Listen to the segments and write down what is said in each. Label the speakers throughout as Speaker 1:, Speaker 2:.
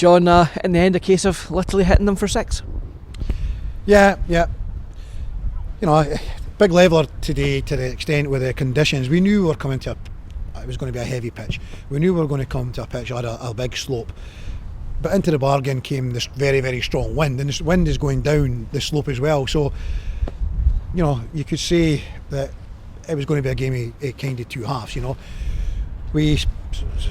Speaker 1: John, in the end a case of literally hitting them for 6?
Speaker 2: Yeah. You know, big leveller today to the extent with the conditions. We knew we were coming to it was going to be a heavy pitch. We knew we were going to come to a pitch that had a big slope. But into the bargain came this very, very strong wind, and this wind is going down the slope as well. So, you know, you could say that it was going to be a game of kind of two halves. You know, we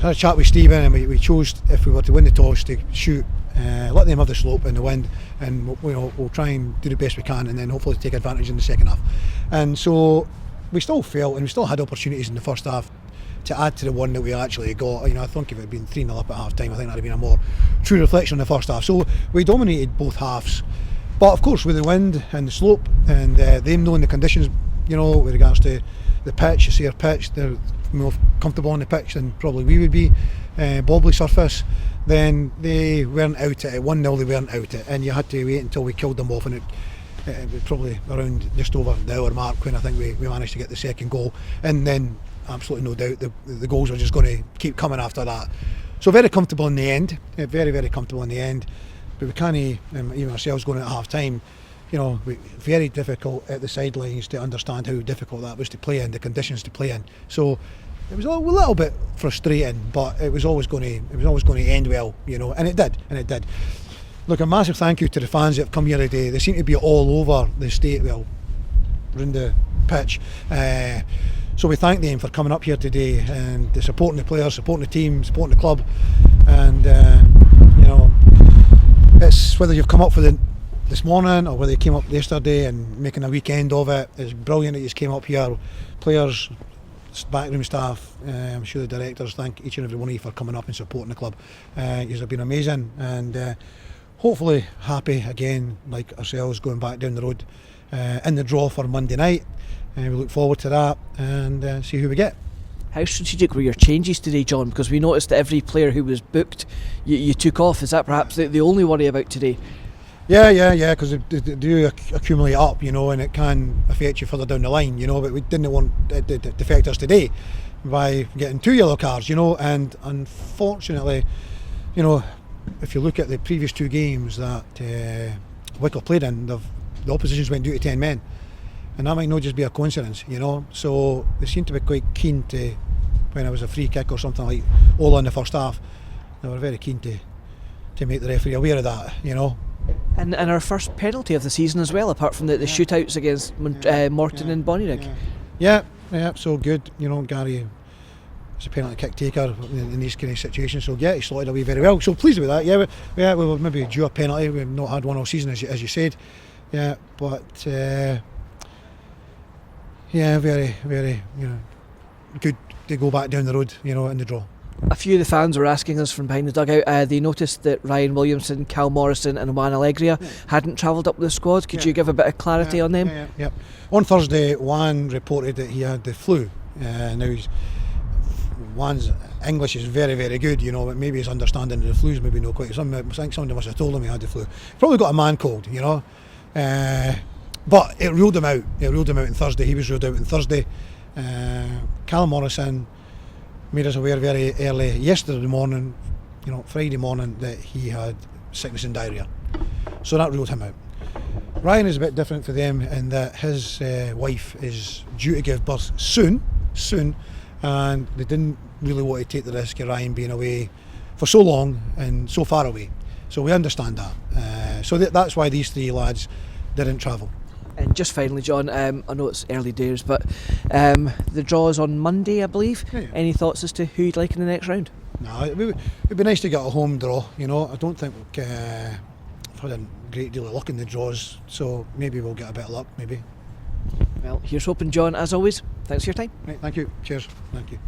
Speaker 2: had a chat with Stephen, and we chose, if we were to win the toss, to shoot, let them have the slope and the wind, and we'll try and do the best we can, and then hopefully take advantage in the second half. And so we still felt, and we still had opportunities in the first half to add to the one that we actually got. You know, I think if it had been 3-0 up at half time, I think that would have been a more true reflection on the first half. So we dominated both halves, but of course with the wind and the slope and them knowing the conditions, you know, with regards to the pitch, you see our pitch, they're more comfortable on the pitch than probably we would be, bobbly surface, then they weren't out at it. 1-0 they weren't out at it, and you had to wait until we killed them off, and it was probably around just over the hour mark when I think we managed to get the second goal, and then absolutely no doubt the goals were just going to keep coming after that. So very comfortable in the end, very, very comfortable in the end, but we can't, even ourselves going at half time, you know, very difficult at the sidelines to understand how difficult that was to play in, the conditions to play in. So it was a little bit frustrating, but it was always going to end well, you know, and it did. Look, a massive thank you to the fans that have come here today. They seem to be all over the state, well, around the pitch. So we thank them for coming up here today and supporting the players, supporting the team, supporting the club. And you know, it's whether you've come up for this morning or whether you came up yesterday and making a weekend of it. It's brilliant that you came up here. Players, backroom staff, I'm sure the directors, thank each and every one of you for coming up and supporting the club. You have been amazing, and hopefully happy again, like ourselves, going back down the road in the draw for Monday night. We look forward to that and see who we get.
Speaker 1: How strategic were your changes today, John? Because we noticed that every player who was booked, you took off. Is that perhaps the only worry about today?
Speaker 2: Yeah, because they do accumulate up, you know, and it can affect you further down the line, you know, but we didn't want it to affect us today by getting 2 yellow cards, you know, and unfortunately, you know, if you look at the previous 2 games that Wick have played in, the oppositions went due to 10 men. And that might not just be a coincidence, you know. So they seem to be quite keen to, when it was a free kick or something like all in the first half, they were very keen to make the referee aware of that, you know.
Speaker 1: And our first penalty of the season as well, apart from the shootouts against Morton and Bonnyrigg.
Speaker 2: Yeah, so good, you know. Gary is a penalty kick taker in these kind of situations, so yeah, he slotted away very well. So pleased with that. We were maybe due a penalty. We've not had one all season, as you said. Yeah, but. Yeah, very, very, you know, good to go back down the road, you know, in the draw.
Speaker 1: A few of the fans were asking us from behind the dugout. They noticed that Ryan Williamson, Cal Morrison and Juan Alegria hadn't travelled up with the squad. Could you give a bit of clarity on them?
Speaker 2: Yeah. On Thursday, Juan reported that he had the flu. Now, Juan's English is very, very good, you know, but maybe his understanding of the flu is maybe not quite. I think somebody must have told him he had the flu. Probably got a man cold, you know. But it ruled him out. On Thursday. He was ruled out on Thursday. Cal Morrison made us aware very early yesterday morning, you know, Friday morning, that he had sickness and diarrhoea. So that ruled him out. Ryan is a bit different for them in that his wife is due to give birth soon, and they didn't really want to take the risk of Ryan being away for so long and so far away. So we understand that. So that's why these 3 lads didn't travel.
Speaker 1: And just finally, John, I know it's early days, but the draw is on Monday, I believe. Yeah. Any thoughts as to who you'd like in the next round?
Speaker 2: No, it'd be nice to get a home draw, you know. I don't think we've had a great deal of luck in the draws, so maybe we'll get a bit of luck, maybe.
Speaker 1: Well, here's hoping, John, as always. Thanks for your time.
Speaker 2: Right, thank you. Cheers. Thank you.